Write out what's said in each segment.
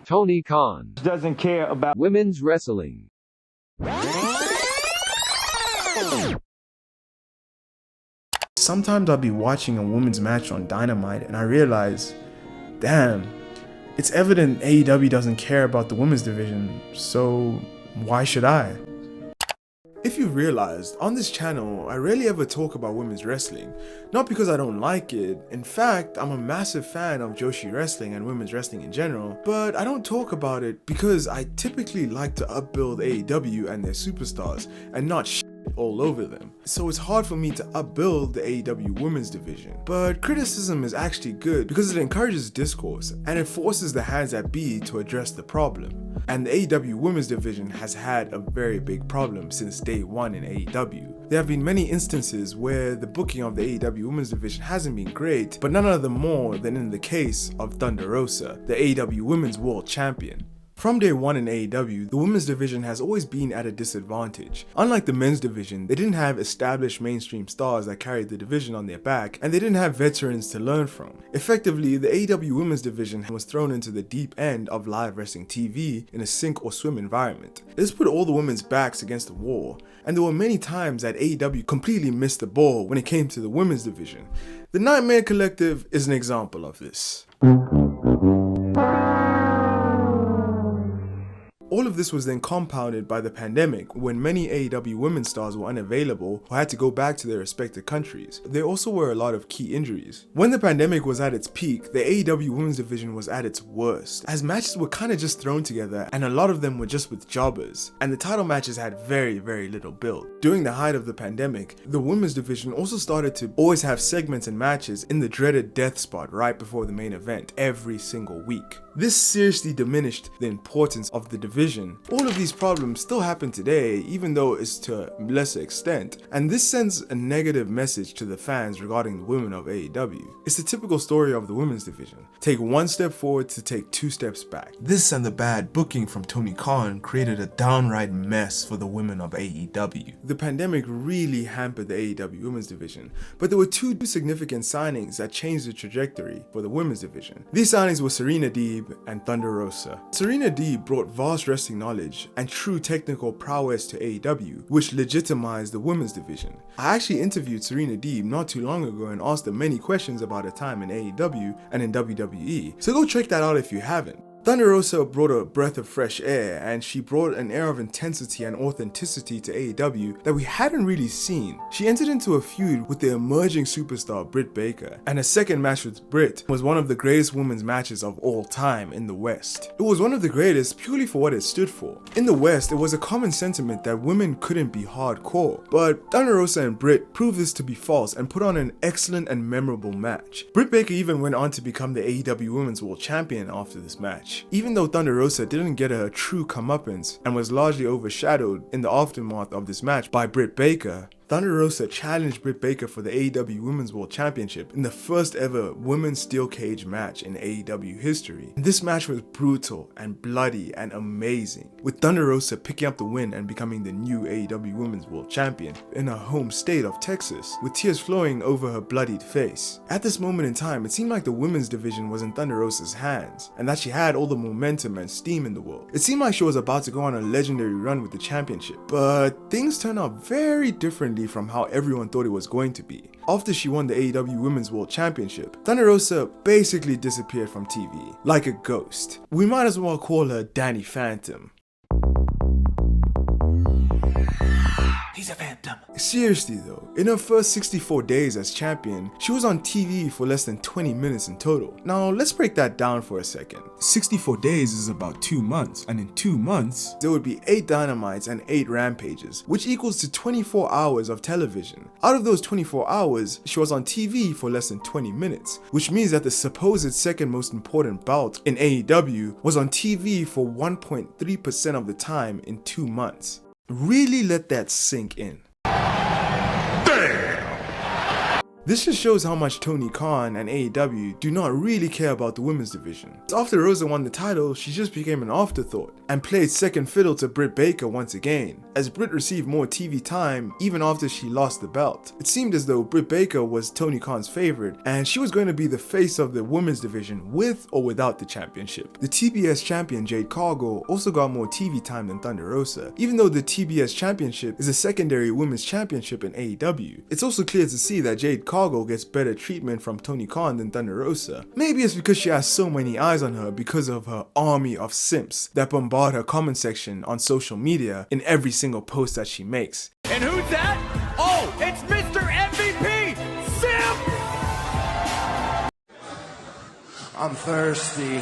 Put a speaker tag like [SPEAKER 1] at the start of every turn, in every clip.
[SPEAKER 1] Tony Khan
[SPEAKER 2] doesn't care about
[SPEAKER 1] women's wrestling.
[SPEAKER 3] Sometimes I'll be watching a women's match on Dynamite and I realize, damn, it's evident AEW doesn't care about the women's division, so why should I? If you've realized, on this channel, I rarely ever talk about women's wrestling. Not because I don't like it, in fact, I'm a massive fan of Joshi wrestling and women's wrestling in general, but I don't talk about it because I typically like to upbuild AEW and their superstars, and not shit all over them. So it's hard for me to upbuild the AEW women's division. But criticism is actually good because it encourages discourse, and it forces the hands that be to address the problem. And the AEW women's division has had a very big problem since day one in AEW. There have been many instances where the booking of the AEW women's division hasn't been great, but none of them more than in the case of Thunder Rosa, the AEW women's world champion. From day one in AEW, the women's division has always been at a disadvantage. Unlike the men's division, they didn't have established mainstream stars that carried the division on their back, and they didn't have veterans to learn from. Effectively, the AEW women's division was thrown into the deep end of live wrestling TV in a sink or swim environment. This put all the women's backs against the wall, and there were many times that AEW completely missed the ball when it came to the women's division. The Nightmare Collective is an example of this. All of this was then compounded by the pandemic, when many AEW women's stars were unavailable or had to go back to their respective countries. There also were a lot of key injuries. When the pandemic was at its peak, the AEW women's division was at its worst, as matches were kinda just thrown together and a lot of them were just with jobbers, and the title matches had very little build. During the height of the pandemic, the women's division also started to always have segments and matches in the dreaded death spot right before the main event every single week. This seriously diminished the importance of the division. All of these problems still happen today, even though it's to a lesser extent, and this sends a negative message to the fans regarding the women of AEW. It's the typical story of the women's division. Take one step forward to take two steps back. This and the bad booking from Tony Khan created a downright mess for the women of AEW. The pandemic really hampered the AEW women's division, but there were two significant signings that changed the trajectory for the women's division. These signings were Serena Deeb and Thunder Rosa. Serena Deeb brought vast wrestling knowledge and true technical prowess to AEW, which legitimized the women's division. I actually interviewed Serena Deeb not too long ago and asked her many questions about her time in AEW and in WWE, so go check that out if you haven't. Thunder Rosa brought a breath of fresh air, and she brought an air of intensity and authenticity to AEW that we hadn't really seen. She entered into a feud with the emerging superstar Britt Baker, and her second match with Britt was one of the greatest women's matches of all time in the West. It was one of the greatest purely for what it stood for. In the West, it was a common sentiment that women couldn't be hardcore, but Thunder Rosa and Britt proved this to be false and put on an excellent and memorable match. Britt Baker even went on to become the AEW Women's World Champion after this match. Even though Thunder Rosa didn't get her true comeuppance and was largely overshadowed in the aftermath of this match by Britt Baker, Thunder Rosa challenged Britt Baker for the AEW Women's World Championship in the first ever women's steel cage match in AEW history. And this match was brutal and bloody and amazing, with Thunder Rosa picking up the win and becoming the new AEW Women's World Champion in her home state of Texas, with tears flowing over her bloodied face. At this moment in time, it seemed like the women's division was in Thunder Rosa's hands, and that she had all the momentum and steam in the world. It seemed like she was about to go on a legendary run with the championship, but things turned out very differently from how everyone thought it was going to be. After she won the AEW Women's World Championship, Thunder Rosa basically disappeared from TV, like a ghost. We might as well call her Danny Phantom. He's a phantom. Seriously though, in her first 64 days as champion, she was on TV for less than 20 minutes in total. Now let's break that down for a second. 64 days is about 2 months, and in 2 months, there would be 8 Dynamites and 8 Rampages, which equals to 24 hours of television. Out of those 24 hours, she was on TV for less than 20 minutes, which means that the supposed second most important bout in AEW was on TV for 1.3% of the time in 2 months. Really let that sink in. This just shows how much Tony Khan and AEW do not really care about the women's division. After Rosa won the title, she just became an afterthought and played second fiddle to Britt Baker once again, as Britt received more TV time even after she lost the belt. It seemed as though Britt Baker was Tony Khan's favorite and she was going to be the face of the women's division with or without the championship. The TBS champion Jade Cargill also got more TV time than Thunder Rosa, even though the TBS championship is a secondary women's championship in AEW. It's also clear to see that Jade Cargill gets better treatment from Tony Khan than Thunder Rosa. Maybe it's because she has so many eyes on her because of her army of simps that bombard her comment section on social media in every single post that she makes.
[SPEAKER 2] And who's that? Oh, it's Mr. MVP, Simp!
[SPEAKER 4] I'm thirsty.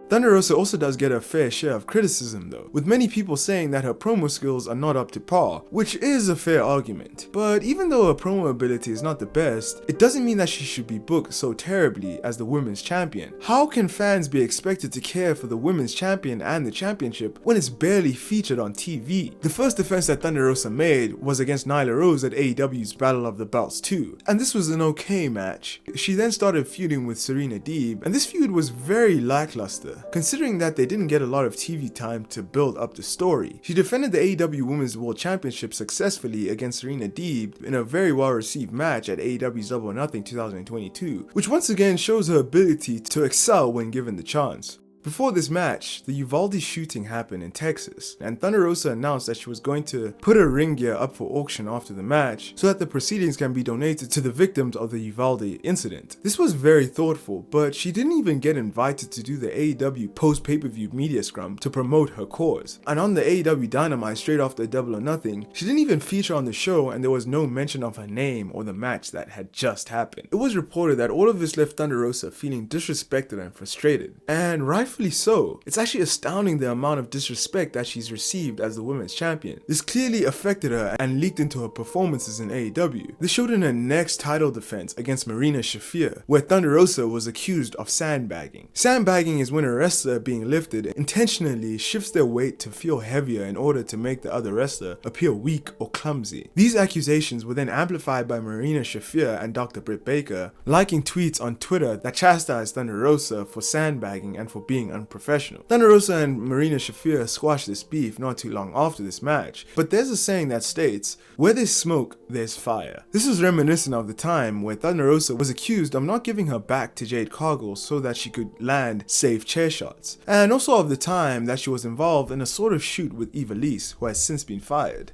[SPEAKER 3] Thunder Rosa also does get a fair share of criticism though, with many people saying that her promo skills are not up to par, which is a fair argument. But even though her promo ability is not the best, it doesn't mean that she should be booked so terribly as the women's champion. How can fans be expected to care for the women's champion and the championship when it's barely featured on TV? The first defense that Thunder Rosa made was against Nyla Rose at AEW's Battle of the Belts 2, and this was an okay match. She then started feuding with Serena Deeb, and this feud was very lackluster, considering that they didn't get a lot of TV time to build up the story. She defended the AEW Women's World Championship successfully against Serena Deeb in a very well received match at AEW's Double or Nothing 2022, which once again shows her ability to excel when given the chance. Before this match, the Uvalde shooting happened in Texas, and Thunder Rosa announced that she was going to put her ring gear up for auction after the match so that the proceedings can be donated to the victims of the Uvalde incident. This was very thoughtful, but she didn't even get invited to do the AEW post-pay-per-view media scrum to promote her cause. And on the AEW Dynamite straight after Double or Nothing, she didn't even feature on the show and there was no mention of her name or the match that had just happened. It was reported that all of this left Thunder Rosa feeling disrespected and frustrated, and rightfully so. It's actually astounding the amount of disrespect that she's received as the women's champion. This clearly affected her and leaked into her performances in AEW. This showed in her next title defense against Marina Shafir, where Thunder Rosa was accused of sandbagging. Sandbagging is when a wrestler being lifted intentionally shifts their weight to feel heavier in order to make the other wrestler appear weak or clumsy. These accusations were then amplified by Marina Shafir and Dr. Britt Baker, liking tweets on Twitter that chastised Thunder Rosa for sandbagging and for being unprofessional. Thunder Rosa and Marina Shafir squashed this beef not too long after this match, but there's a saying that states, where there's smoke, there's fire. This is reminiscent of the time where Thunder Rosa was accused of not giving her back to Jade Cargill so that she could land safe chair shots, and also of the time that she was involved in a sort of shoot with Ivelisse, who has since been fired.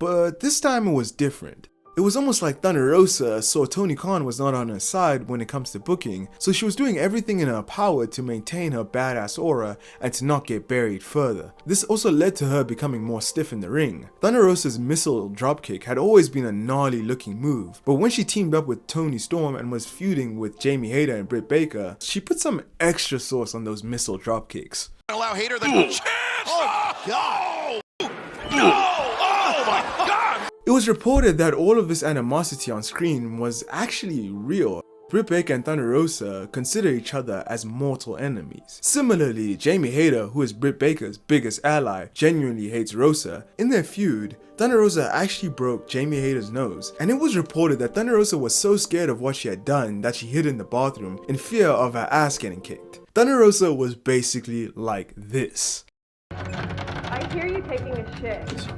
[SPEAKER 3] But this time it was different. It was almost like Thunder Rosa saw Tony Khan was not on her side when it comes to booking, so she was doing everything in her power to maintain her badass aura and to not get buried further. This also led to her becoming more stiff in the ring. Thunder Rosa's missile dropkick had always been a gnarly looking move, but when she teamed up with Toni Storm and was feuding with Jamie Hayter and Britt Baker, she put some extra sauce on those missile dropkicks.
[SPEAKER 2] Allow Hater the chance! Oh, God! Oh, my God!
[SPEAKER 3] It was reported that all of this animosity on screen was actually real. Britt Baker and Thunder Rosa consider each other as mortal enemies. Similarly, Jamie Hayter, who is Britt Baker's biggest ally, genuinely hates Rosa. In their feud, Thunder Rosa actually broke Jamie Hayter's nose, and it was reported that Thunder Rosa was so scared of what she had done that she hid in the bathroom in fear of her ass getting kicked. Thunder Rosa was basically like this.
[SPEAKER 5] I hear you taking a shit.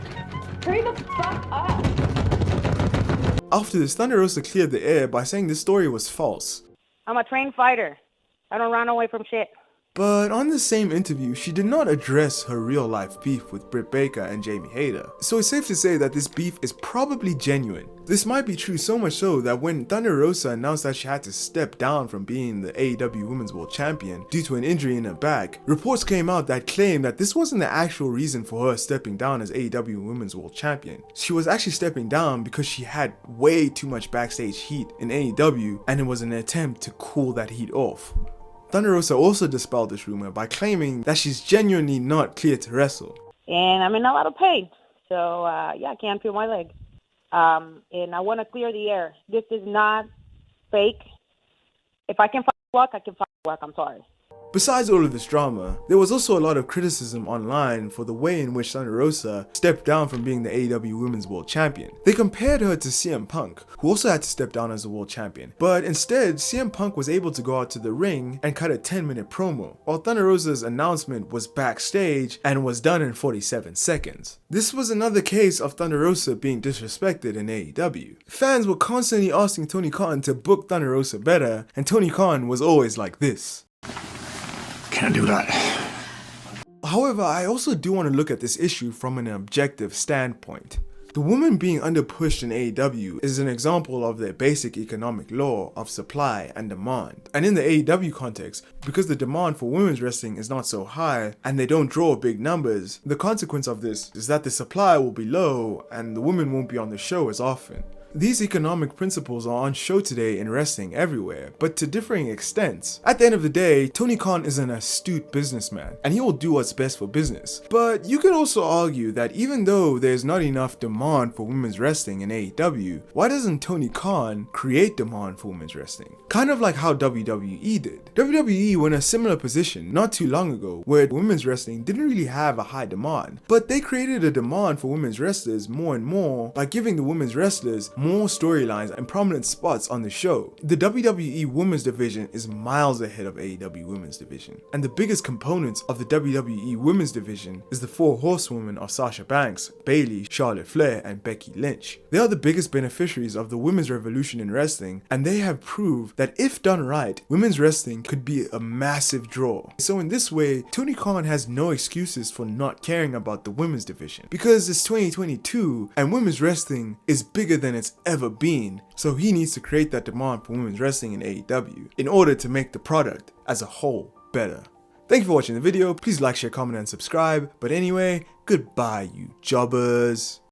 [SPEAKER 5] Hurry the fuck up!
[SPEAKER 3] After this, Thunder Rosa cleared the air by saying this story was false.
[SPEAKER 5] I'm a trained fighter. I don't run away from shit.
[SPEAKER 3] But on the same interview, she did not address her real life beef with Britt Baker and Jamie Hayter. So it's safe to say that this beef is probably genuine. This might be true so much so that when Thunder Rosa announced that she had to step down from being the AEW Women's World Champion due to an injury in her back, reports came out that claimed that this wasn't the actual reason for her stepping down as AEW Women's World Champion. She was actually stepping down because she had way too much backstage heat in AEW, and it was an attempt to cool that heat off. Thunder Rosa also dispelled this rumor by claiming that she's genuinely not cleared to wrestle.
[SPEAKER 5] And I'm in a lot of pain. So, yeah, I can't feel my leg. And I want to clear the air. This is not fake. If I can fuck walk, I can fuck walk. I'm sorry.
[SPEAKER 3] Besides all of this drama, there was also a lot of criticism online for the way in which Thunder Rosa stepped down from being the AEW Women's World Champion. They compared her to CM Punk, who also had to step down as the World Champion, but instead CM Punk was able to go out to the ring and cut a 10-minute promo, while Thunder Rosa's announcement was backstage and was done in 47 seconds. This was another case of Thunder Rosa being disrespected in AEW. Fans were constantly asking Tony Khan to book Thunder Rosa better, and Tony Khan was always like this.
[SPEAKER 2] Can't do that.
[SPEAKER 3] However, I also do want to look at this issue from an objective standpoint. The woman being underpushed in AEW is an example of their basic economic law of supply and demand. And in the AEW context, because the demand for women's wrestling is not so high and they don't draw big numbers, the consequence of this is that the supply will be low and the women won't be on the show as often. These economic principles are on show today in wrestling everywhere, but to differing extents. At the end of the day, Tony Khan is an astute businessman, and he will do what's best for business. But you could also argue that even though there's not enough demand for women's wrestling in AEW, why doesn't Tony Khan create demand for women's wrestling? Kind of like how WWE did. WWE were in a similar position not too long ago, where women's wrestling didn't really have a high demand, but they created a demand for women's wrestlers more and more by giving the women's wrestlers more storylines and prominent spots on the show. The WWE Women's Division is miles ahead of AEW Women's Division, and the biggest components of the WWE Women's Division is the four horsewomen of Sasha Banks, Bayley, Charlotte Flair, and Becky Lynch. They are the biggest beneficiaries of the women's revolution in wrestling, and they have proved that if done right, women's wrestling could be a massive draw. So in this way, Tony Khan has no excuses for not caring about the women's division, because it's 2022 and women's wrestling is bigger than it's ever been, so he needs to create that demand for women's wrestling in AEW in order to make the product as a whole better. Thank you for watching the video. Please like, share, comment, and subscribe. But anyway, goodbye, you jobbers.